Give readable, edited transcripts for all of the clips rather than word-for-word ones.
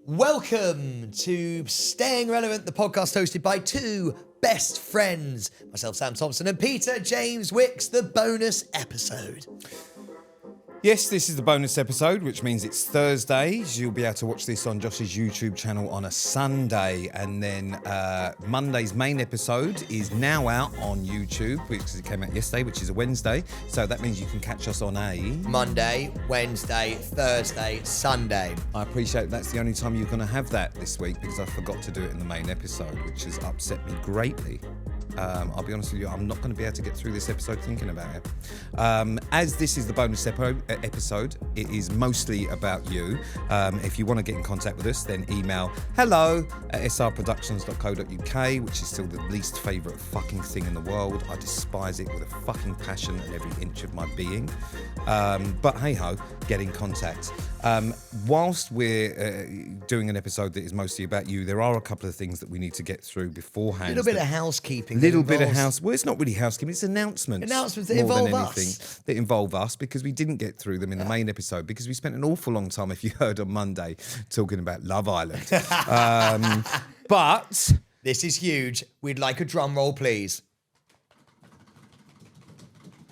Welcome to Staying Relevant, the podcast hosted by two best friends, myself, Sam Thompson, and Peter James Wicks, the bonus episode. Yes, this is the bonus episode, which means it's Thursdays. You'll be able to watch this on Josh's YouTube channel on a Sunday. And then Monday's main episode is now out on YouTube, because it came out yesterday, which is a Wednesday. So that means you can catch us on a Monday, Wednesday, Thursday, Sunday. I appreciate that's the only time you're going to have that this week, because I forgot to do it in the main episode, which has upset me greatly. I'll be honest with you, I'm not going to be able to get through this episode thinking about it. As this is the bonus episode, it is mostly about you. If you want to get in contact with us, then email hello@srproductions.co.uk, which is still the least favourite fucking thing in the world. I despise it with a fucking passion and every inch of my being. But hey-ho, get in contact. Whilst we're doing an episode that is mostly about you, there are a couple of things that we need to get through beforehand. A little bit of housekeeping. Well, it's not really housekeeping, it's announcements. Announcements that involve us. That involve us, because we didn't get through them in the main episode, because we spent an awful long time, if you heard on Monday, talking about Love Island. But this is huge. We'd like a drum roll, please.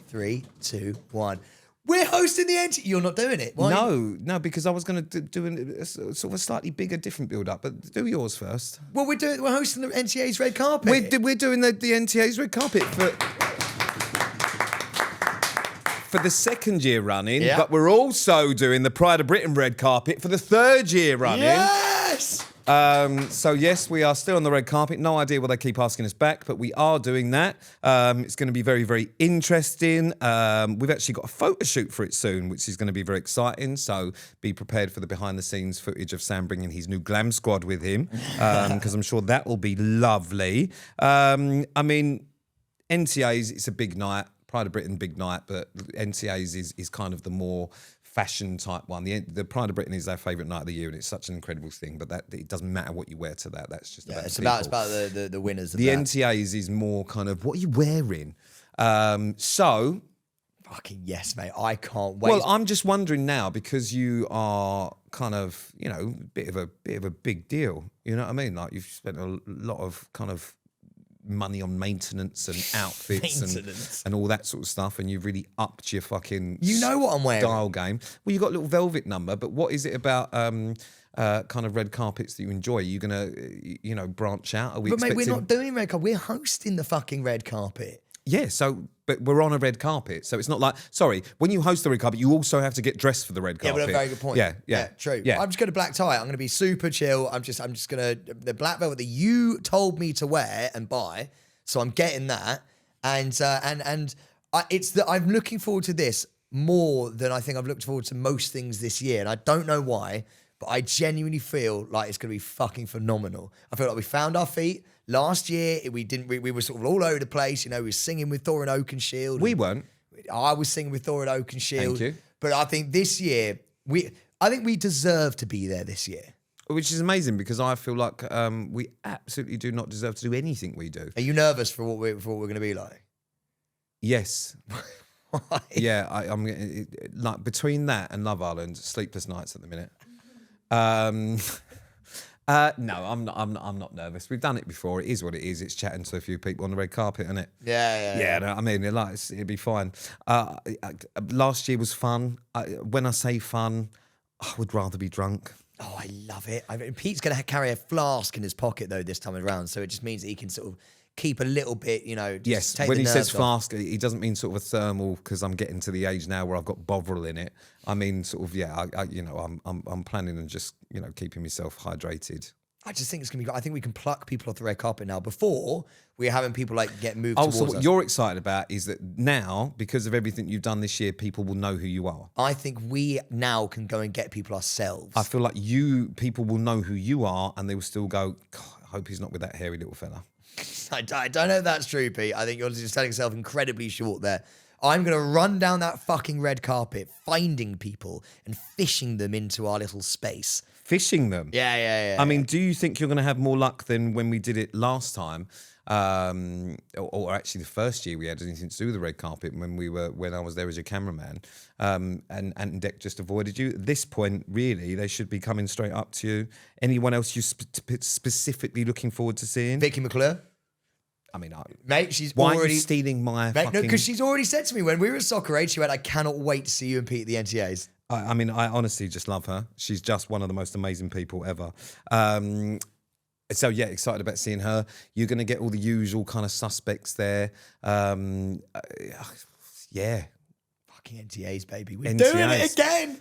3, 2, 1. We're hosting the NTAs. You're not doing it. Why? No, because I was going to do a sort of a slightly bigger, different build-up. But do yours first. Well, we're hosting the NTAs red carpet. We're doing the NTAs red carpet for the second year running. Yeah. But we're also doing the Pride of Britain red carpet for the third year running. Yes. So yes, we are still on the red carpet. No idea why they keep asking us back, but we are doing that. It's going to be very, very interesting. We've actually got a photo shoot for it soon, which is going to be very exciting. So be prepared for the behind-the-scenes footage of Sam bringing his new glam squad with him, because I'm sure that will be lovely. I mean, NTAs, it's a big night. Pride of Britain, big night, but NTAs is kind of the more fashion type one. The Pride of Britain is our favourite night of the year, and it's such an incredible thing. But that it doesn't matter what you wear to that. That's just about it's people. about the winners. Of the that. NTAs is more kind of what are you wearing. So fucking yes, mate. I can't wait. Well, I'm just wondering now, because you are kind of bit of a big deal. You know what I mean? Like you've spent a lot of kind of money on maintenance and outfits and all that sort of stuff, and you've really upped your fucking what I'm wearing style game. Well, you got a little velvet number, but what is it about kind of red carpets that you enjoy? Are you gonna branch out? Are we? But mate, we're not doing red carpet. We're hosting the fucking red carpet. Yeah, but we're on a red carpet, so it's not like, sorry, when you host the red carpet, you also have to get dressed for the red carpet. Yeah, but a very good point. Yeah, true. Yeah. I'm just going to black tie. I'm going to be super chill. I'm just going to, the black velvet that you told me to wear and buy, so I'm getting that. I'm looking forward to this more than I think I've looked forward to most things this year, and I don't know why, but I genuinely feel like it's going to be fucking phenomenal. I feel like we found our feet. Last year, we were sort of all over the place. We were singing with Thor and Oakenshield. We weren't. I was singing with Thor and Oakenshield. Thank you. But I think this year, I think we deserve to be there this year. Which is amazing, because I feel like we absolutely do not deserve to do anything we do. Are you nervous for what we're going to be like? Yes. Why? Yeah, I'm like between that and Love Island, sleepless nights at the minute. No, I'm not nervous. We've done it before. It is what it is. It's chatting to a few people on the red carpet, isn't it? Yeah. No, I mean, it'd be fine. Last year was fun. When I say fun, I would rather be drunk. Oh, I love it. Pete's going to carry a flask in his pocket, though, this time around. So it just means that he can sort of keep a little bit, Yes, take when the he says nerves flask, he doesn't mean sort of a thermal, because I'm getting to the age now where I've got Bovril in it. I mean, sort of, I'm planning on just, keeping myself hydrated. I just think it's going to be. I think we can pluck people off the red carpet now. Before, we were having people get moved towards so us. what you're excited about is that now, because of everything you've done this year, people will know who you are. I think we now can go and get people ourselves. I feel like people will know who you are, and they will still go, God, I hope he's not with that hairy little fella. I don't know if that's true, Pete. I think you're just selling yourself incredibly short there. I'm going to run down that fucking red carpet, finding people and fishing them into our little space. Fishing them? Yeah. I mean, do you think you're going to have more luck than when we did it last time? or actually the first year we had anything to do with the red carpet when I was there as your cameraman, and Ant and Dec just avoided you. At this point, really, they should be coming straight up to you. Anyone else you specifically looking forward to seeing? Vicky McClure. I mean, Mate, she's why already... are you stealing my Mate, fucking... no, because she's already said to me when we were at Soccer Aid, she went, I cannot wait to see you and Pete at the NTAs. I mean, I honestly just love her. She's just one of the most amazing people ever. So yeah, excited about seeing her. You're going to get all the usual kind of suspects there. Yeah. Fucking NTAs, baby. We're doing it again.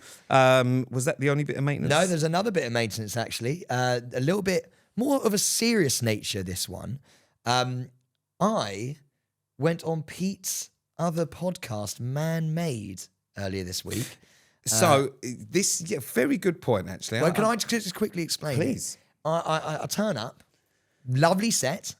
Was that the only bit of maintenance? No, there's another bit of maintenance, actually. A little bit more of a serious nature, this one. I went on Pete's other podcast, Man Made, earlier this week. So very good point, actually. Well, can I just quickly explain? Please. I turn up, lovely set,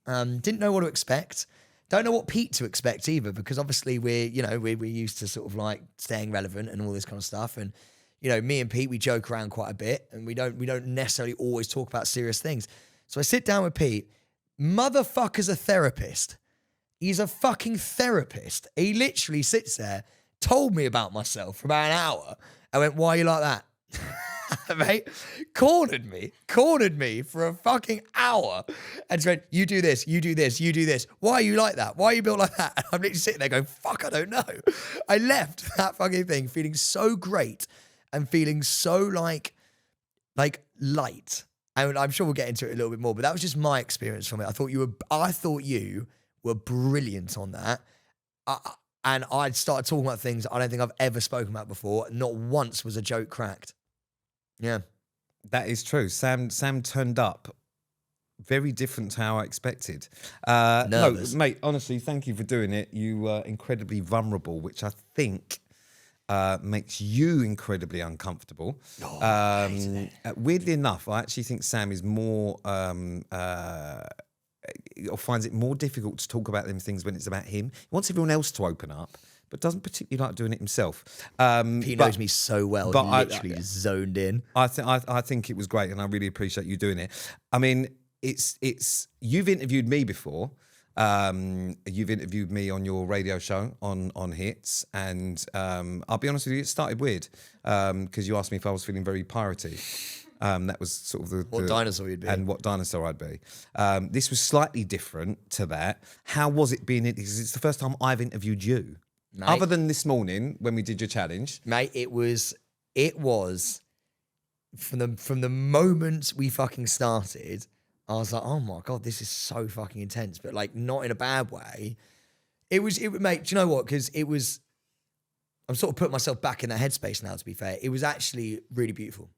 didn't know what to expect. Don't know what Pete to expect either, because obviously we're used to sort of like staying relevant and all this kind of stuff. And, you know, me and Pete, we joke around quite a bit and we don't necessarily always talk about serious things. So I sit down with Pete. Motherfucker's a therapist. He's a fucking therapist. He literally sits there, told me about myself for about an hour. I went, why are you like that? Mate, cornered me for a fucking hour and just went, you do this, you do this, you do this. Why are you like that? Why are you built like that? And I'm literally sitting there going, fuck, I don't know. I left that fucking thing feeling so great and feeling so like light. And I'm sure we'll get into it a little bit more, but that was just my experience from it. I thought you were brilliant on that. And I'd started talking about things I don't think I've ever spoken about before. Not once was a joke cracked. Yeah. That is true. Sam turned up very different to how I expected. No, mate, honestly, thank you for doing it. You were incredibly vulnerable, which I think makes you incredibly uncomfortable. Weirdly enough, I actually think Sam is more... or finds it more difficult to talk about them things when it's about him. He wants everyone else to open up, but doesn't particularly like doing it himself. He knows me so well. But he literally just zoned in. I think it was great, and I really appreciate you doing it. I mean, it's you've interviewed me before. You've interviewed me on your radio show on Hits, and I'll be honest with you, it started weird because you asked me if I was feeling very piratey. That was sort of what dinosaur you'd be. And what dinosaur I'd be. This was slightly different to that. How was it being... Because it's the first time I've interviewed you. Mate, other than this morning when we did your challenge. Mate, it was from the moment we fucking started, I was like, oh my God, this is so fucking intense. But like not in a bad way. Mate, do you know what? Because I'm sort of putting myself back in that headspace now, to be fair. It was actually really beautiful.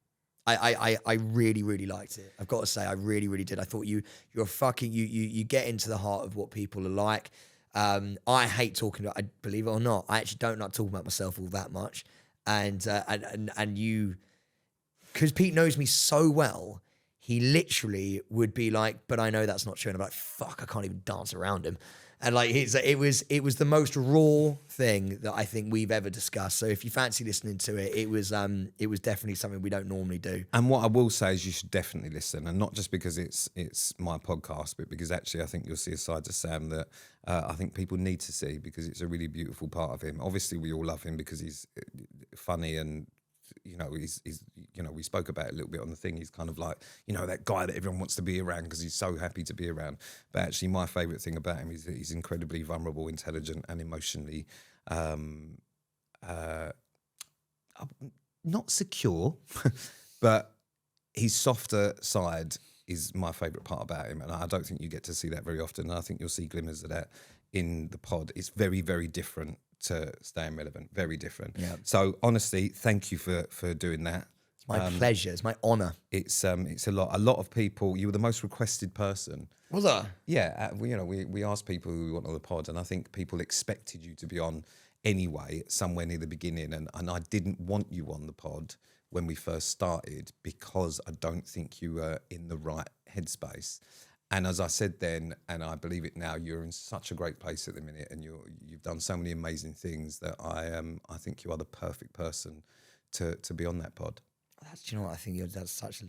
I really, really liked it. I've got to say, I really, really did. I thought you get into the heart of what people are like. I hate talking about, I believe it or not, I actually don't like talking about myself all that much. And you, because Pete knows me so well, he literally would be like, but I know that's not true. And I'm like, fuck, I can't even dance around him. And like it was the most raw thing that I think we've ever discussed. So if you fancy listening to it, it was definitely something we don't normally do. And what I will say is you should definitely listen, and not just because it's my podcast, but because actually I think you'll see a side to Sam that I think people need to see, because it's a really beautiful part of him. Obviously, we all love him because he's funny, and you know, he's we spoke about it a little bit on the thing. He's kind of like, you know, that guy that everyone wants to be around because he's so happy to be around. But actually, my favourite thing about him is that he's incredibly vulnerable, intelligent, and emotionally not secure, but his softer side is my favourite part about him, and I don't think you get to see that very often. And I think you'll see glimmers of that in the pod. It's very, very different to staying relevant, very different. Yeah. So honestly, thank you for doing that. It's my pleasure. It's my honour. It's a lot. A lot of people. You were the most requested person. Was I? Yeah. We asked people who we want on the pod, and I think people expected you to be on anyway, somewhere near the beginning. And I didn't want you on the pod when we first started because I don't think you were in the right headspace. And as I said then, and I believe it now, you're in such a great place at the minute, and you've done so many amazing things that I think you are the perfect person to be on that pod. Do you know what? I think that's such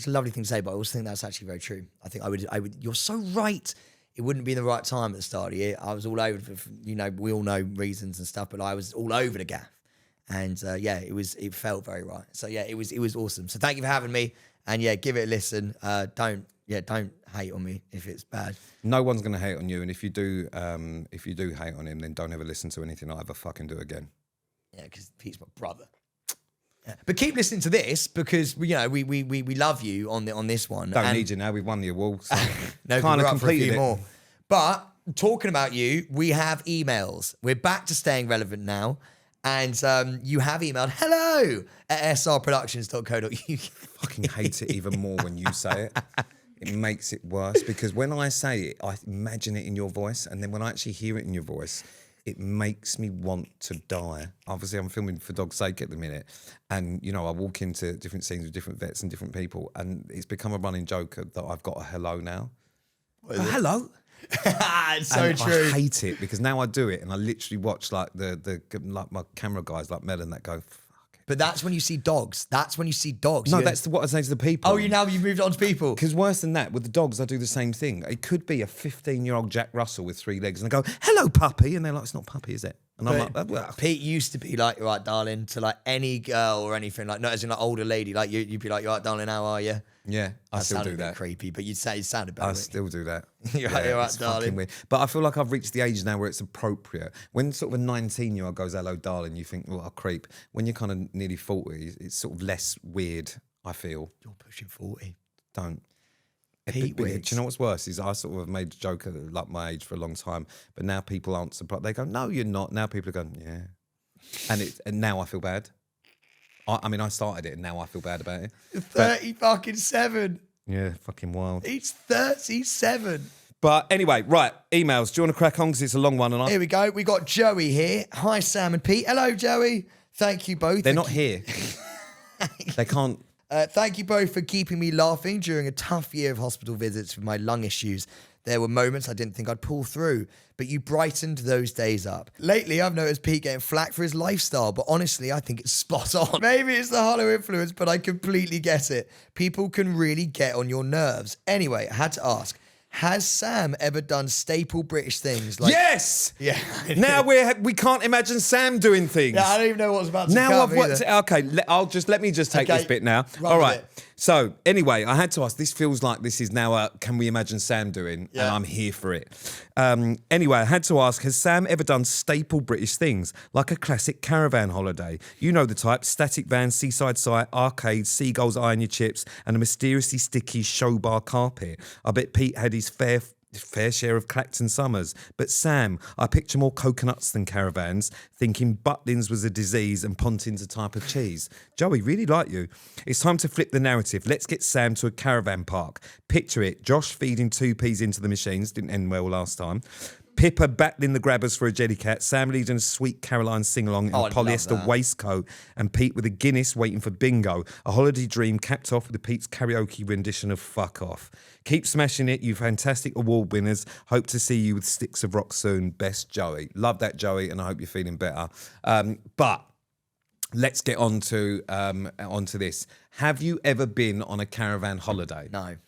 a lovely thing to say, but I also think that's actually very true. I think I would. You're so right it wouldn't be the right time at the start of the year. I was all over, we all know reasons and stuff, but I was all over the gaff. And it felt very right. So yeah, it was awesome. So thank you for having me. And yeah, give it a listen. Don't hate on me if it's bad. No one's gonna hate on you, and if you do hate on him, then don't ever listen to anything I ever fucking do again. Yeah, because Pete's my brother. Yeah. But keep listening to this because we love you on this one. Don't need you now. We've won the award. So no, kind of up for a few completed it. more. But talking about you, we have emails. We're back to staying relevant now. And you have emailed hello@srproductions.co.uk. Fucking hate it even more when you say it. It makes it worse because when I say it, I imagine it in your voice. And then when I actually hear it in your voice, it makes me want to die. Obviously, I'm filming For Dog's Sake at the minute. And, I walk into different scenes with different vets and different people. And it's become a running joke that I've got a hello now. Hello? It's so true. I hate it because now I do it and I literally watch like my camera guys like Mel and that go, fuck it. But that's when you see dogs. No, that's what I say to the people. Oh, you've moved on to people. Because worse than that, with the dogs, I do the same thing. It could be a 15-year-old Jack Russell with 3 legs and I go, hello, puppy. And they're like, it's not puppy, is it? And I'm like, well. Pete used to be like, right, darling, to like any girl or anything, like, not as in like older lady, like you'd be like, you're right, darling, how are you? Yeah, I still do that. Creepy, but you'd say it sounded better. I still do that. You're right, darling. Weird. But I feel like I've reached the age now where it's appropriate. When sort of a 19-year-old goes, hello, darling, you think, well, I'll creep. When you're kind of nearly 40, it's sort of less weird, I feel. You're pushing 40. Don't. Pete do you know what's worse is I sort of have made a joke of like my age for a long time, but now people aren't surprised. They go, no, you're not. Now people are going, yeah. And now I feel bad. I started it and now I feel bad about it. 37. Yeah, fucking wild. He's 37. But anyway, right, emails. Do you want to crack on? Because it's a long one. And Here we go. We got Joey here. Hi, Sam and Pete. Hello, Joey. Thank you both. They're not here. They can't. Thank you both for keeping me laughing during a tough year of hospital visits with my lung issues. There were moments I didn't think I'd pull through, but you brightened those days up. Lately, I've noticed Pete getting flack for his lifestyle, but honestly, I think it's spot on. Maybe it's the hollow influence, but I completely get it. People can really get on your nerves. Anyway, I had to ask, has Sam ever done staple British things like... Yes! Yeah. Now we can't imagine Sam doing things. Yeah, I don't even know what's about to now come I've worked. Okay, let me just take this bit now. All right. So anyway, I had to ask. This feels like this is now a can we imagine Sam doing? Yeah. And I'm here for it. Anyway, I had to ask: has Sam ever done staple British things like a classic caravan holiday? You know the type: static van, seaside site, arcades, seagulls eyeing your chips, and a mysteriously sticky show bar carpet. I bet Pete had his fair share of Clacton summers. But Sam, I picture more coconuts than caravans, thinking Butlins was a disease and Pontins a type of cheese. Joey, really like you. It's time to flip the narrative. Let's get Sam to a caravan park. Picture it, Josh feeding 2Ps into the machines, didn't end well last time. Pippa battling the grabbers for a jellycat, Sam leading a sweet Caroline sing-along in a polyester waistcoat, and Pete with a Guinness waiting for bingo. A holiday dream capped off with a Pete's karaoke rendition of Fuck Off. Keep smashing it, you fantastic award winners. Hope to see you with Sticks of Rock soon. Best, Joey. Love that, Joey, and I hope you're feeling better. But let's get onto this. Have you ever been on a caravan holiday? No.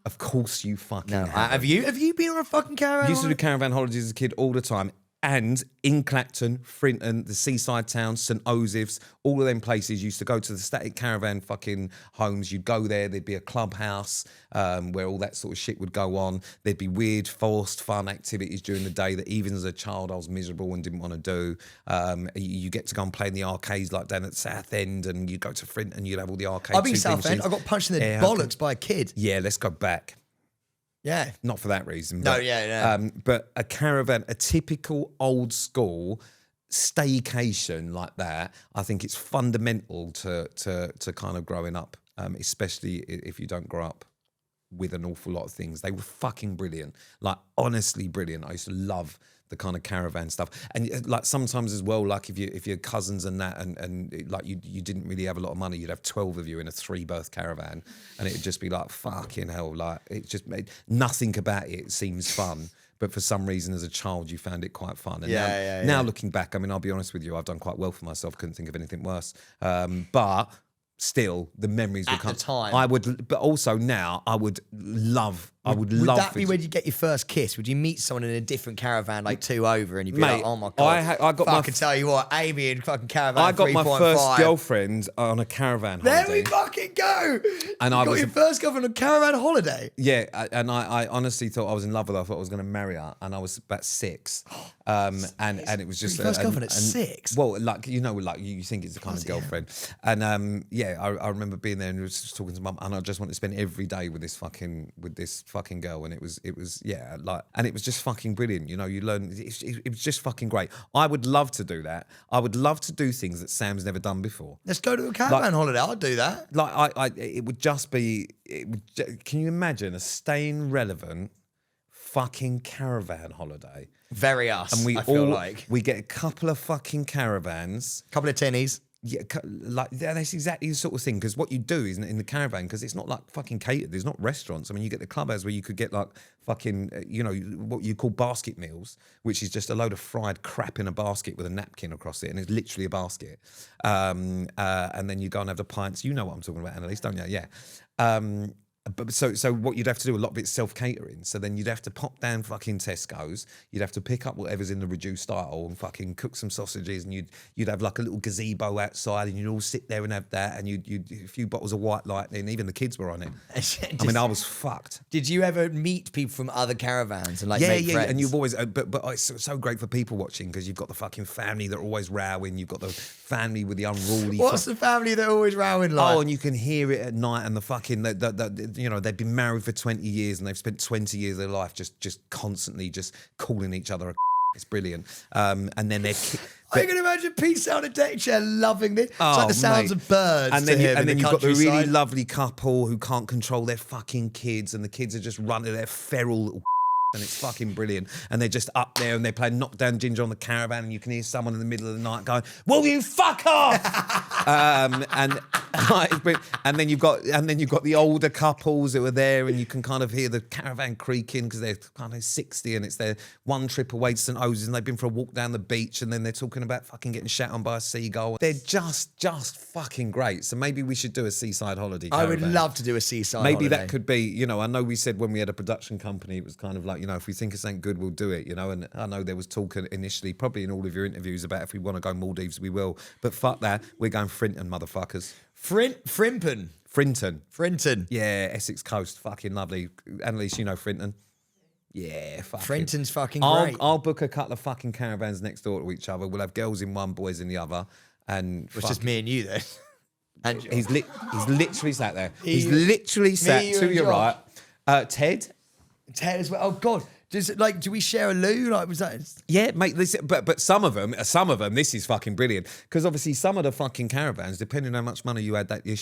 Of course you fucking No. have. Have you been on a fucking caravan? I used to do caravan holidays as a kid all the time. And in Clacton, Frinton, the seaside towns, St Osoph's, all of them places, used to go to the static caravan fucking homes. You'd go there, there'd be a clubhouse where all that sort of shit would go on. There'd be weird, forced fun activities during the day that even as a child I was miserable and didn't want to do. You get to go and play in the arcades like down at South End, and you go to Frinton and you'd have all the arcades. I've been South End. I got punched in the bollocks by a kid. Yeah, let's go back. Yeah. Not for that reason. No, but, yeah. But a caravan, a typical old school staycation like that, I think it's fundamental to kind of growing up, especially if you don't grow up with an awful lot of things. They were fucking brilliant. Like, honestly brilliant. I used to love the kind of caravan stuff. And like sometimes as well, like if your cousins and that, and like you didn't really have a lot of money, you'd have 12 of you in a 3-berth caravan, and it'd just be like, fucking hell, like it just made nothing about it seems fun. But for some reason, as a child, you found it quite fun. And now looking back, I mean, I'll be honest with you, I've done quite well for myself. Couldn't think of anything worse. But still, the memories would come. At the time. I would, but also now, I would love I would Would love that for be it when to- you get your first kiss? Would you meet someone in a different caravan, like 2 over, and you'd be Mate, like, oh my God. I got my fucking tell you what, Amy in fucking caravan I got my 3.5. first girlfriend on a caravan There holiday. we fucking go. And you I got was your a- first girlfriend on a caravan holiday. Yeah, and I honestly thought I was in love with her. I thought I was going to marry her, and I was about 6, and it was just Your first girlfriend at 6? Well, like like you think it's the kind of girlfriend, and I remember being there and was just talking to mum, and I just wanted to spend every day with this fucking girl, and it was and it was just fucking brilliant. You know, you learn. It was just fucking great. I would love to do that. I would love to do things that Sam's never done before. Let's go to a caravan holiday. I'll do that. Like it would just be. Can you imagine a staying relevant fucking caravan holiday? Very us. And I feel like we get a couple of fucking caravans. couple of tinnies. Yeah, that's exactly the sort of thing. Because what you do is in the caravan, because it's not like fucking catered. There's not restaurants. I mean, you get the clubhouse where you could get like fucking, what you call basket meals, which is just a load of fried crap in a basket with a napkin across it, and it's literally a basket. And then you go and have the pints. You know what I'm talking about, Annalise, don't you? Yeah. But so what you'd have to do, a lot of it's self-catering. So then you'd have to pop down fucking Tesco's. You'd have to pick up whatever's in the reduced style and fucking cook some sausages, and you'd have like a little gazebo outside, and you'd all sit there and have that, and you'd a few bottles of White Lightning. Even the kids were on it. I mean, I was fucked. Did you ever meet people from other caravans and like make friends? And you've always, but it's so great for people watching because you've got the fucking family that are always rowing. You've got the family with the unruly. What's the family that always rowing like? Oh, and you can hear it at night, and the fucking, they've been married for 20 years, and they've spent 20 years of their life just constantly just calling each other a It's brilliant. And then they're. I can imagine Pete sat on a deck chair loving this. It's like the sounds mate. of birds. And then, to him in then the you've got the really countryside. lovely couple who can't control their fucking kids, and the kids are just running their feral little. And it's fucking brilliant. And they're just up there and they're playing Knockdown Ginger on the caravan, and you can hear someone in the middle of the night going, "Will you fuck off?" and then you've got the older couples who are there, and you can kind of hear the caravan creaking because they're kind of 60 and it's their one trip away to St. Osi's, and they've been for a walk down the beach, and then they're talking about fucking getting shat on by a seagull. They're just fucking great. So maybe we should do a seaside holiday I caravan. would love to do a seaside Maybe holiday. that could be, I know we said when we had a production company, it was kind of like, if we think it's ain't good, we'll do it, And I know there was talk initially, probably in all of your interviews, about if we want to go Maldives, we will. But fuck that, we're going Frinton, motherfuckers. Frinton. Frinton. Yeah, Essex coast, fucking lovely. Annalise, you know Frinton? Yeah, fucking. Frinton's fucking great. I'll book a couple of fucking caravans next door to each other. We'll have girls in one, boys in the other. And It's just me and you then. And he's literally sat there. He's literally sat you to and your Josh. right. Ted? Ted as well. Oh God. Do we share a loo? Like, was that? Yeah, mate. But some of them, this is fucking brilliant, because obviously some of the fucking caravans, depending on how much money you had that year,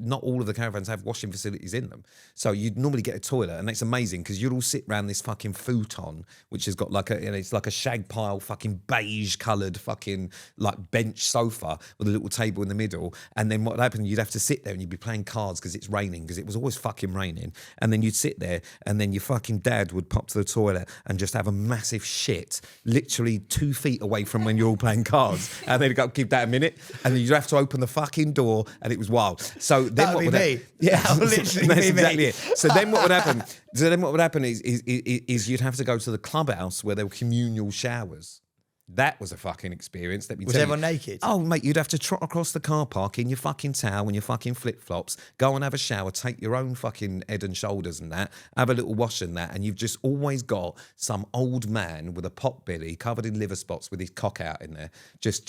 not all of the caravans have washing facilities in them. So you'd normally get a toilet, and it's amazing because you'd all sit around this fucking futon, which has got it's like a shag pile, fucking beige coloured fucking like bench sofa with a little table in the middle. And then what happened? You'd have to sit there and you'd be playing cards because it's raining, because it was always fucking raining. And then you'd sit there, and then your fucking dad would pop to the toilet and just have a massive shit literally 2 feet away from when you're all playing cards, and then he'd go, "Give that a minute," and then you'd have to open the fucking door, and it was wild. So then That what would would be me. Yeah, That would literally that's be me. exactly it. So then what would happen? Is you'd have to go to the clubhouse where there were communal showers. That was a fucking experience. Let me Was tell everyone you. naked? Oh, mate, you'd have to trot across the car park in your fucking towel and your fucking flip-flops, go and have a shower, take your own fucking head and shoulders and that, have a little wash and that, and you've just always got some old man with a pot belly covered in liver spots with his cock out in there, just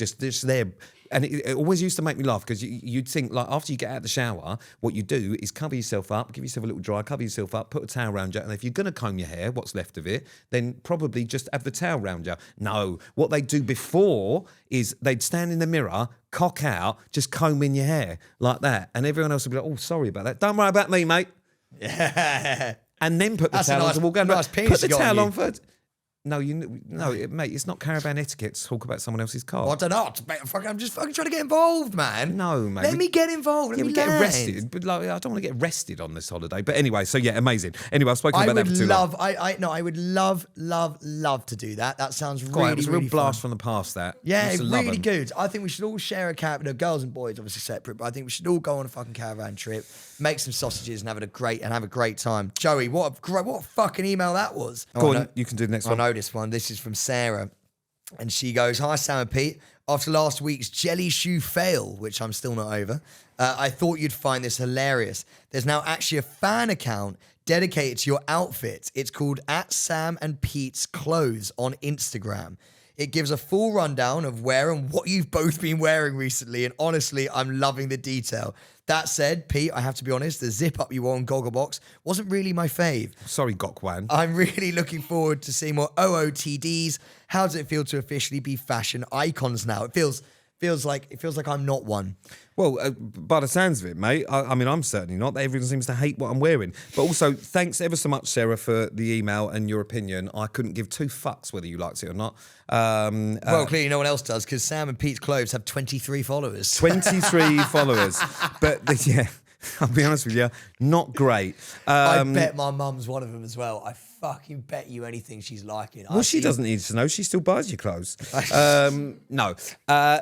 there. And it always used to make me laugh, because you'd think, like, after you get out of the shower, what you do is cover yourself up, give yourself a little dry, cover yourself up, put a towel around you, and if you're going to comb your hair, what's left of it, then probably just have the towel around you. No, what they do before is they'd stand in the mirror, cock out, just comb in your hair like that, and everyone else would be like, "Oh, sorry about that. Don't worry about me, mate." Yeah. And then put the That's a towel on nice- to walk out. nice penis Put the you got on towel you. on first. No, mate, it's not caravan etiquette to talk about someone else's car. Well, I don't know. I'm just fucking trying to get involved, man. No, mate. Let me get involved. Let me we get land. arrested, but like, I don't want to get arrested on this holiday. But anyway, so yeah, amazing. Anyway, I've spoken about that for too long. I would love to do that. That sounds really, It was a really real blast fun. from the past, that. Yeah, Used to love really 'em. good. I think we should all share a caravan. No, girls and boys obviously separate, but I think we should all go on a fucking caravan trip, make some sausages, and have a great time. Joey, what a fucking email that was. Go on, you can do the next one. I know this one. This is from Sarah. And she goes, "Hi, Sam and Pete. After last week's jelly shoe fail, which I'm still not over, I thought you'd find this hilarious. There's now actually a fan account dedicated to your outfits. It's called @SamandPete'sClothes on Instagram. It gives a full rundown of where and what you've both been wearing recently, and honestly, I'm loving the detail. That said, Pete, I have to be honest, the zip-up you wore on Gogglebox wasn't really my fave. Sorry, Gokwan. I'm really looking forward to seeing more OOTDs. How does it feel to officially be fashion icons now? It feels like I'm not one." Well, by the sounds of it, mate, I mean, I'm certainly not. Everyone seems to hate what I'm wearing. But also, thanks ever so much, Sarah, for the email and your opinion. I couldn't give two fucks whether you liked it or not. Well, clearly no one else does, because Sam and Pete's Clothes have 23 followers. 23 followers. But, yeah, I'll be honest with you, not great. I bet my mum's one of them as well. I fucking bet you anything she's liking. Well, she doesn't need to know. She still buys your clothes. No.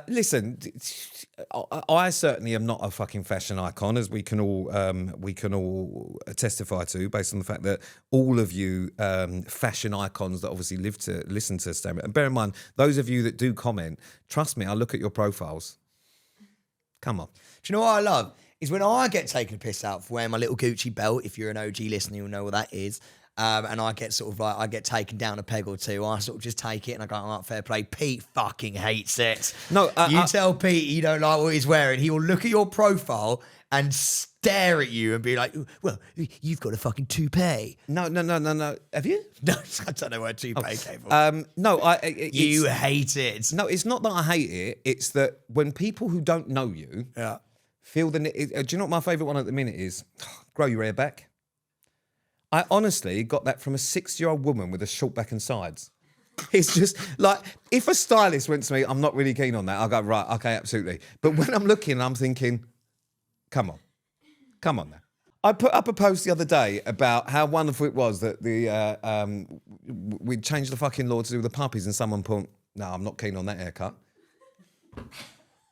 Listen, I certainly am not a fucking fashion icon, as we can all testify to, based on the fact that all of you fashion icons that obviously live to listen to Stammer. And bear in mind, those of you that do comment, trust me, I look at your profiles. Come on. Do you know what I love? Is when I get taken a piss out for wearing my little Gucci belt. If you're an OG listener, you'll know what that is. And I get I get taken down a peg or two. I sort of just take it and I go, "Oh, fair play." Pete fucking hates it. No, you tell Pete you don't like what he's wearing, he will look at your profile and stare at you and be like, "Well, you've got a fucking toupee." No. Have you? No, I don't know where toupee came from. No, You hate it. No, it's not that I hate it. It's that when people who don't know you feel the... do you know what my favourite one at the minute is? Grow your hair back. I honestly got that from a 6-year-old woman with a short back and sides. It's just like, if a stylist went to me, "I'm not really keen on that," I'll go, "Right, okay, absolutely." But when I'm looking, I'm thinking, come on now. I put up a post the other day about how wonderful it was that we'd changed the fucking law to do with the puppies, and someone put, "No, I'm not keen on that haircut."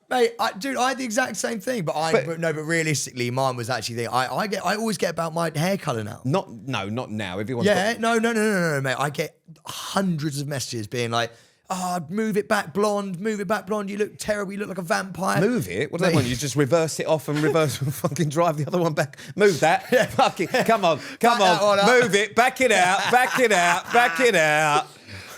Mate, dude, I had the exact same thing, but realistically, mine was actually I always get about my hair colour now. Not now. Everyone's No, mate. I get hundreds of messages being like, "Oh, move it back blonde. You look terrible. You look like a vampire." Move it? What do they want? You just reverse it off and fucking drive the other one back. Move that. Fucking, come on. Move it. Back it out.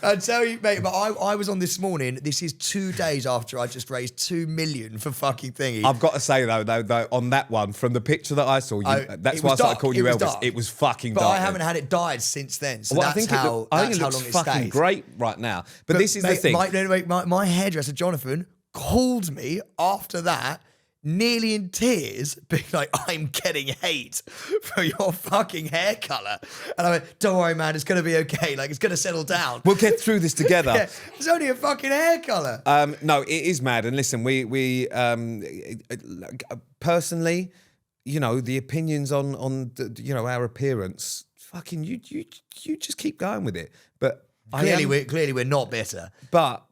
I tell you, mate, but I was on this morning. This is 2 days after I just raised 2 million for fucking thingy. I've got to say, though, on that one, from the picture that I saw, that's why I started calling you Elvis. Dark. It was fucking but dark. But I haven't had it dyed since then. So well, that's I how think it long looks it fucking stays. great right now. But this is the thing. My hairdresser, Jonathan, called me after that, nearly in tears, being like, "I'm getting hate for your fucking hair colour." And I went, "Don't worry, man, it's going to be okay. Like, it's going to settle down. We'll get through this together." Yeah, it's only a fucking hair colour. No, it is mad. And listen, we personally, you know, the opinions on our appearance, fucking, you just keep going with it. But clearly we're not bitter. But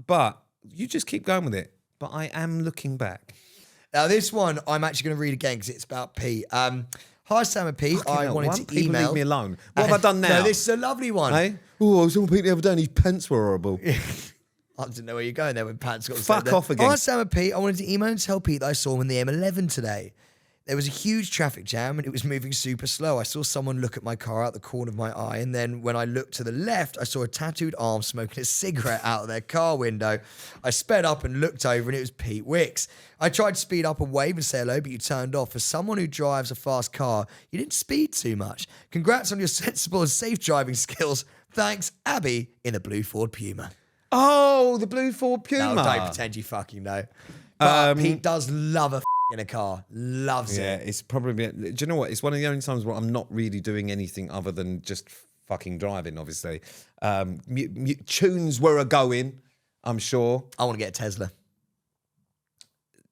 you just keep going with it. But I am looking back. Now, this one I'm actually going to read again because it's about Pete. Hi, Sam and Pete. I wanted to email. Leave me alone. What have I done now? No, this is a lovely one. Hey? Oh, I was talking to Pete the other day and his pants were horrible. I didn't know where you're going there when pants got Fuck off again. Hi, Sam and Pete. I wanted to email and tell Pete that I saw him in the M11 today. There was a huge traffic jam and it was moving super slow. I saw someone look at my car out the corner of my eye, and then when I looked to the left, I saw a tattooed arm smoking a cigarette out of their car window. I sped up and looked over, and it was Pete Wicks. I tried to speed up and wave and say hello, but you turned off. For someone who drives a fast car, you didn't speed too much. Congrats on your sensible and safe driving skills. Thanks, Abby, in the blue Ford Puma. Oh, the blue Ford Puma. No, don't pretend you fucking know. But Pete does love a in a car. Loves it. Yeah, it's probably... Do you know what? It's one of the only times where I'm not really doing anything other than just fucking driving, obviously. Tunes were a-going, I'm sure. I want to get a Tesla.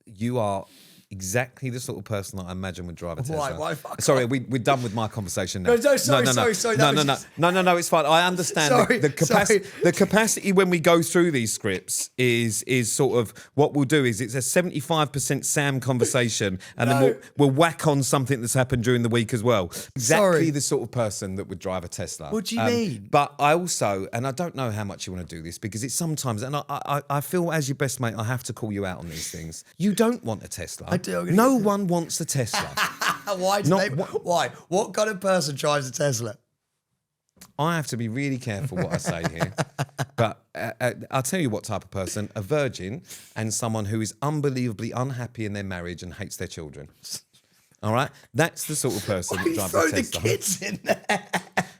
You are exactly the sort of person that I imagine would drive a Tesla. Why fuck Sorry, off? we're done with my conversation now. No, sorry. No, it's fine. I understand the capacity. The capacity when we go through these scripts is sort of what we'll do is it's a 75% Sam conversation, and then we'll whack on something that's happened during the week as well. Exactly the sort of person that would drive a Tesla. What do you mean? But I also, and I don't know how much you want to do this because it's sometimes, and I feel as your best mate, I have to call you out on these things. You don't want a Tesla. I do. No one wants a Tesla. Why? Why? What kind of person drives a Tesla? I have to be really careful what I say here. But I'll tell you what type of person: a virgin and someone who is unbelievably unhappy in their marriage and hates their children. All right, that's the sort of person that drives a Tesla. Throw the kids in there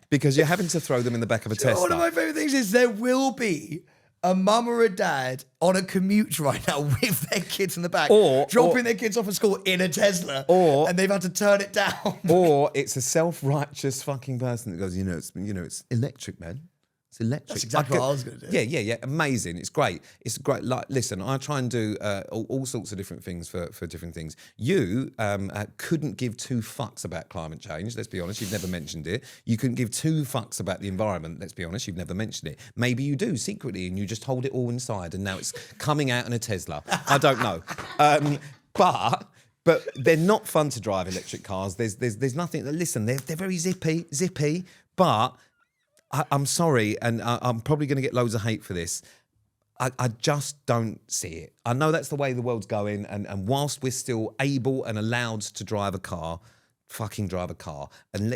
because you're having to throw them in the back of a Tesla. One of my favourite things is there will be a mum or a dad on a commute right now with their kids in the back, dropping their kids off at school in a Tesla, and they've had to turn it down. Or it's a self-righteous fucking person that goes, it's electric, man. It's electric. That's exactly what I was going to do. Yeah. Amazing. It's great. It's great. Like, listen, I try and do all sorts of different things for different things. You couldn't give two fucks about climate change. Let's be honest. You've never mentioned it. You couldn't give two fucks about the environment. Let's be honest. You've never mentioned it. Maybe you do secretly, and you just hold it all inside, and now it's coming out in a Tesla. I don't know. But they're not fun to drive, electric cars. There's nothing. Listen, they're very zippy, but I'm sorry, and I'm probably going to get loads of hate for this. I just don't see it. I know that's the way the world's going, and whilst we're still able and allowed to drive a car, fucking drive a car. And,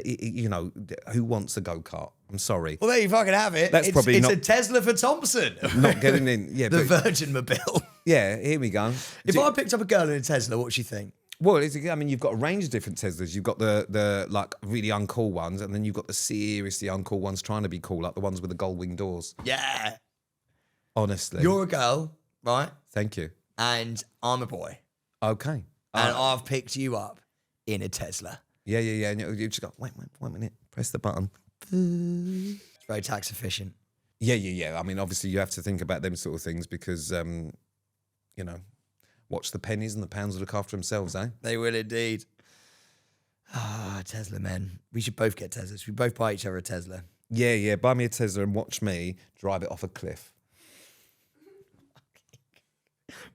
who wants a go-kart? I'm sorry. Well, there you fucking have it. It's a Tesla for Thompson. Not getting in. Yeah, the Virgin Mobile. Yeah, here we go. If I picked up a girl in a Tesla, what would she think? Well, you've got a range of different Teslas. You've got the like really uncool ones, and then you've got the seriously uncool ones trying to be cool, like the ones with the gold wing doors. Yeah. Honestly. You're a girl, right? Thank you. And I'm a boy. Okay. And I've picked you up in a Tesla. Yeah. And you just go, wait a minute, press the button. It's very tax efficient. Yeah. I mean, obviously you have to think about them sort of things because, watch the pennies and the pounds will look after themselves, eh? They will indeed. Tesla, man. We should both get Teslas. We both buy each other a Tesla. Yeah. Buy me a Tesla and watch me drive it off a cliff.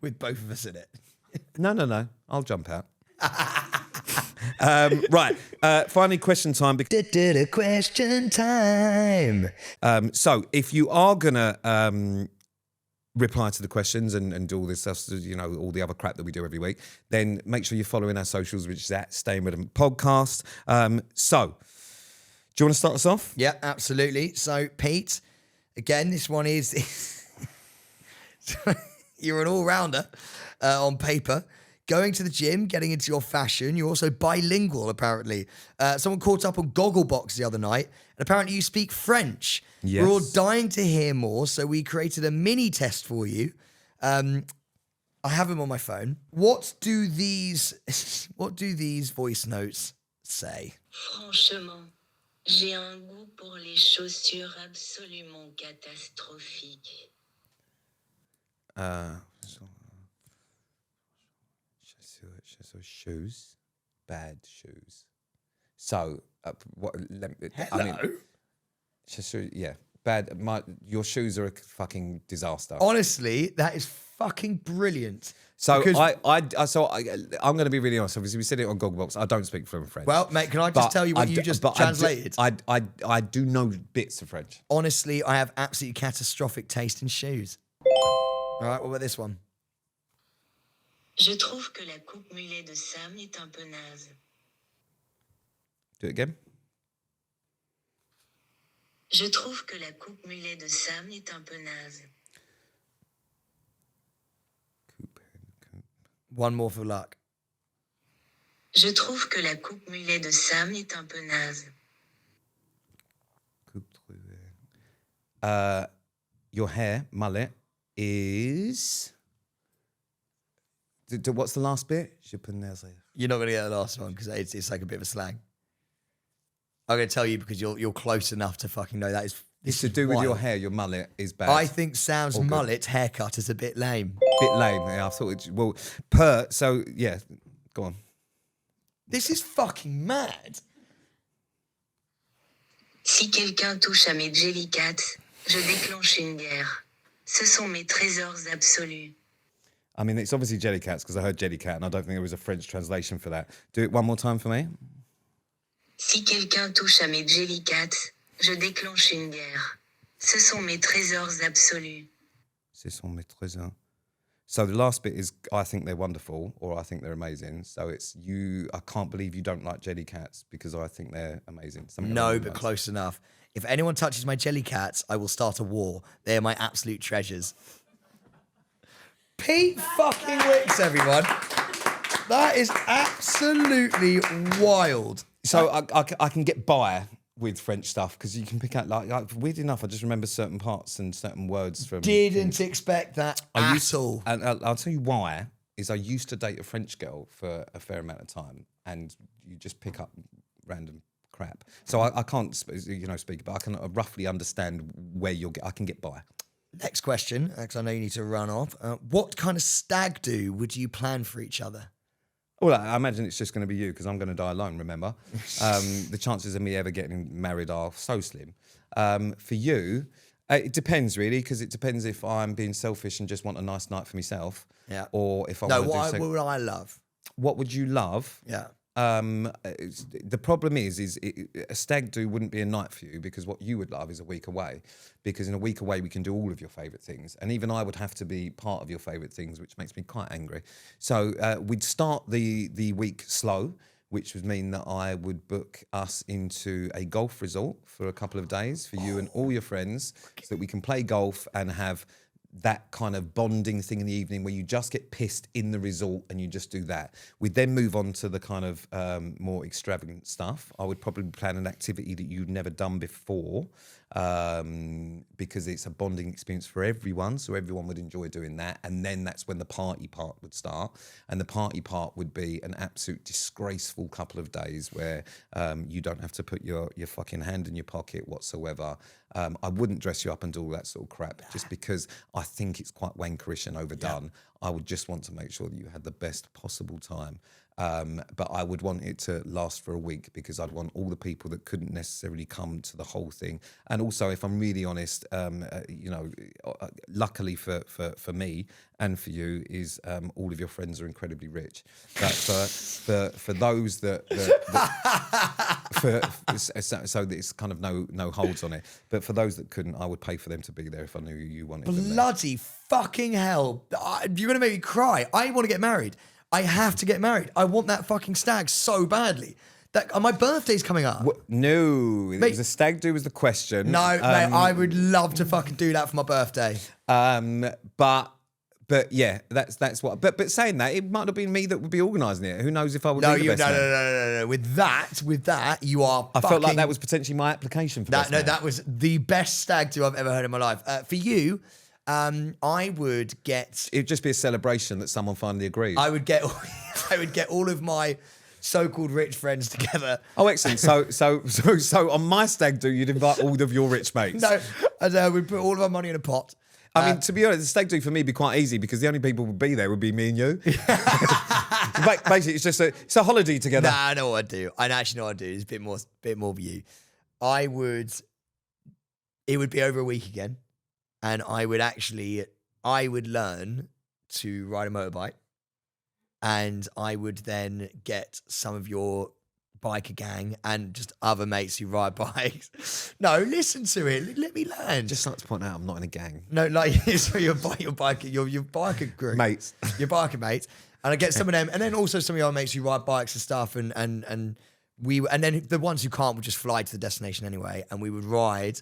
With both of us in it. No. I'll jump out. Right. Finally, question time. Question time. So if you are going to reply to the questions and do all this stuff, all the other crap that we do every week, then make sure you're following our socials, which is at Staying Relevant Podcast. So, do you want to start us off? Yeah, absolutely. So, Pete, again, this one is... You're an all-rounder on paper. Going to the gym, getting into your fashion. You're also bilingual, apparently. Someone caught up on Gogglebox the other night, and apparently you speak French. Yes. We're all dying to hear more, so we created a mini test for you. I have them on my phone. What do these voice notes say? Franchement, j'ai un goût pour les chaussures absolument catastrophiques. Shoes, bad shoes. So, what? Bad. Your shoes are a fucking disaster. Honestly, that is fucking brilliant. So I'm going to be really honest. Obviously, we said it on Gogglebox. I don't speak fluent French. Well, mate, can I just tell you what you just translated? I do know bits of French. Honestly, I have absolutely catastrophic taste in shoes. All right, what about this one? Je trouve que la coupe mulet de Sam est un peu naze. Do it again. Je trouve que la coupe mulet de Sam est un peu naze. One more for luck. Je trouve que la coupe mulet de Sam est un peu naze. Your hair, mullet, is... What's the last bit? You're not going to get the last one because it's like a bit of a slang. I'm going to tell you because you're close enough to fucking know that is. It's to do with your hair. Your mullet is bad. I think Sam's mullet haircut is a bit lame. Bit lame. Yeah, I thought it. Well, so yeah, go on. This is fucking mad. Si quelqu'un touche à mes jellycats, je déclenche une guerre. Ce sont mes trésors absolus. I mean, it's obviously Jellycats because I heard Jellycat and I don't think there was a French translation for that. Do it one more time for me. Si quelqu'un touche à mes jellycats, je déclenche une guerre. Ce sont mes trésors absolus. Ce sont mes trésors. So the last bit is, I think they're wonderful, or I think they're amazing. So it's you. I can't believe you don't like Jellycats because I think they're amazing. No, but close enough. If anyone touches my Jellycats, I will start a war. They are my absolute treasures. Pete fucking Wicks, everyone. That is absolutely wild. So I can get by with French stuff because you can pick out like weird enough. I just remember certain parts and certain words from. Didn't expect that at all. And I'll tell you why. Is I used to date a French girl for a fair amount of time, and you just pick up random crap. So I can't speak, but I can roughly understand where I can get by. Next question, because I know you need to run off. What kind of stag do would you plan for each other? Well, I imagine it's just going to be you because I'm going to die alone, remember? The chances of me ever getting married are so slim. For you, it depends really because it depends if I'm being selfish and just want a nice night for myself or if I want to do something. What would I love? What would you love? Yeah. The problem is a stag do wouldn't be a night for you because what you would love is a week away because in a week away we can do all of your favourite things and even I would have to be part of your favourite things which makes me quite angry. So we'd start the week slow, which would mean that I would book us into a golf resort for a couple of days for you and all your friends so that we can play golf and have that kind of bonding thing in the evening where you just get pissed in the resort and you just do that. We'd then move on to the kind of more extravagant stuff. I would probably plan an activity that you've never done before because it's a bonding experience for everyone. So everyone would enjoy doing that. And then that's when the party part would start. And the party part would be an absolute disgraceful couple of days where you don't have to put your fucking hand in your pocket whatsoever. I wouldn't dress you up and do all that sort of crap just because I think it's quite wankerish and overdone. I would just want to make sure that you had the best possible time. But I would want it to last for a week because I'd want all the people that couldn't necessarily come to the whole thing. And also, if I'm really honest, luckily for me and for you, is all of your friends are incredibly rich. But for those that so that it's kind of no holds on it. But for those that couldn't, I would pay for them to be there if I knew you wanted them there. Bloody fucking hell. You're going to make me cry. I want to get married. I have to get married. I want that fucking stag so badly. My birthday's coming up. No, it was a stag do was the question. No, mate, I would love to fucking do that for my birthday. But yeah, that's what. But saying that, it might have been me that would be organising it. Who knows if I would? No. With that, you are. I felt like that was potentially my application for that. No, that was the best stag do I've ever heard in my life. For you. I would get. It'd just be a celebration that someone finally agrees. I would get all of my so-called rich friends together. Oh, excellent! So on my stag do, you'd invite all of your rich mates. No, we'd put all of our money in a pot. I mean, to be honest, the stag do for me would be quite easy because the only people who would be there would be me and you. Basically, it's just it's a holiday together. Nah, I know what I'd do. I actually know what I'd do. It's a bit more of you. It would be over a week again. And I would learn to ride a motorbike and I would then get some of your biker gang and just other mates who ride bikes. No, listen to it. Let me learn. Just like to point out, I'm not in a gang. No, like, so your biker group. Mates. Your biker mates. And I get some of them and then also some of your mates who ride bikes and stuff and then the ones who can't would just fly to the destination anyway and we would ride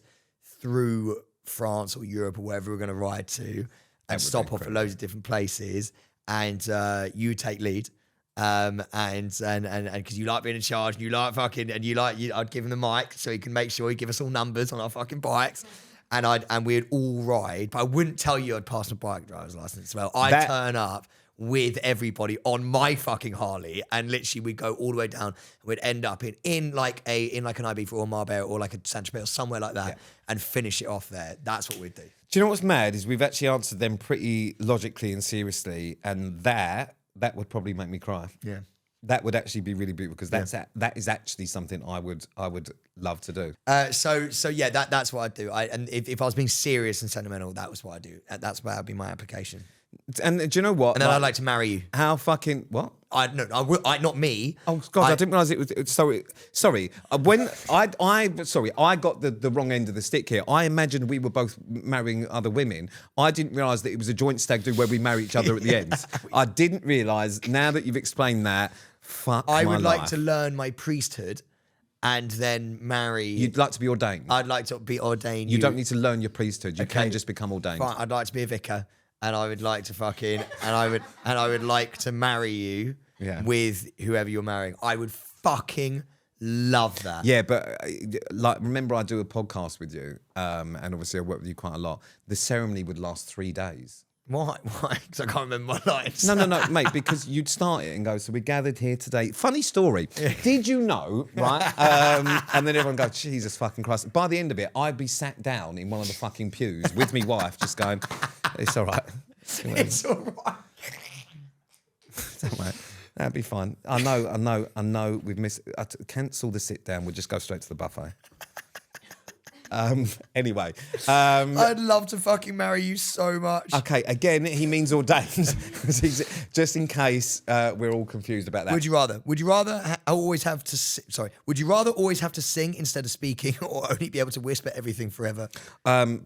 through France or Europe or wherever we're going to ride to and stop off at loads of different places and you take lead and because you like being in charge and you like fucking and I'd give him the mic so he can make sure he give us all numbers on our fucking bikes and we'd all ride but I wouldn't tell you I'd pass my bike driver's license as well. I'd turn up with everybody on my fucking Harley, and literally we'd go all the way down. And we'd end up in like an Ibiza or a Marbella or like a Saint-Tropez or somewhere like that, and finish it off there. That's what we'd do. Do you know what's mad is we've actually answered them pretty logically and seriously, and that would probably make me cry. Yeah. That would actually be really beautiful because that is actually something I would love to do. So yeah, that's what I'd do. And if I was being serious and sentimental, that was what I'd do. That would be my application. And do you know what? And then I'd like to marry you. How fucking what? Not me. Oh God, I didn't realise it was. Sorry. When I got the wrong end of the stick here. I imagined we were both marrying other women. I didn't realise that it was a joint stag do where we marry each other at the end. I didn't realise. Now that you've explained that, I would like to learn my priesthood and then marry. You'd like to be ordained. I'd like to be ordained. You don't need to learn your priesthood. You can just become ordained. Fine, I'd like to be a vicar. And I would like to I would like to marry you with whoever you're marrying. I would fucking love that. Yeah, but like, remember I do a podcast with you, and obviously I work with you quite a lot. The ceremony would last 3 days. Why? Because I can't remember my lines. No, mate, because you'd start it and go, so we gathered here today. Funny story. Did you know, right? And then everyone goes, Jesus fucking Christ. By the end of it, I'd be sat down in one of the fucking pews with me wife just going, it's all right. It's all right. Don't worry. That'd be fine. I know we've missed... cancel the sit down. We'll just go straight to the buffet. Anyway. I'd love to fucking marry you so much. Okay, again, he means ordained. Just in case we're all confused about that. Would you rather always have to... Would you rather always have to sing instead of speaking, or only be able to whisper everything forever?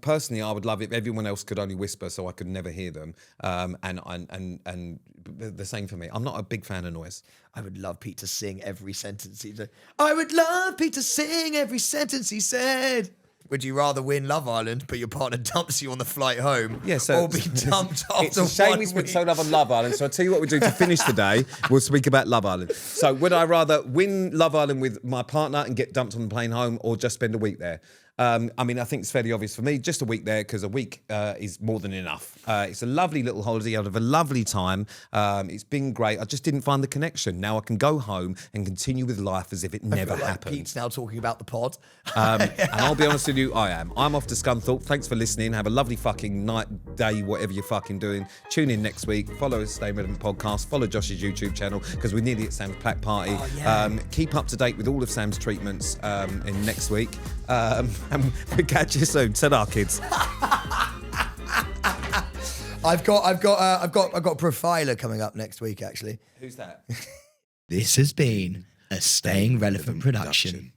Personally, I would love it if everyone else could only whisper so I could never hear them. And the same for me. I'm not a big fan of noise. I would love Pete to sing every sentence he said. I would love Pete to sing every sentence he said. Would you rather win Love Island, but your partner dumps you on the flight home, or be dumped after 1 week? It's a shame we spent so long on Love Island, so I'll tell you what we do to finish the day. We'll speak about Love Island. So would I rather win Love Island with my partner and get dumped on the plane home, or just spend a week there? I mean, I think it's fairly obvious for me, just a week there, because a week is more than enough. It's a lovely little holiday. I'd have a lovely time. It's been great. I just didn't find the connection. Now I can go home and continue with life as if it never happened. Pete's now talking about the pod. And I'll be honest with you, I am. I'm off to Scunthorpe. Thanks for listening. Have a lovely fucking night, day, whatever you're fucking doing. Tune in next week. Follow us, Stay Relevant Podcast. Follow Josh's YouTube channel, because we're nearly at Sam's Plaque Party. Oh, yeah. Keep up to date with all of Sam's treatments in next week. And we'll catch you soon. Ta-da, kids. I've got a profiler coming up next week, actually. Who's that? This has been a Staying Relevant production.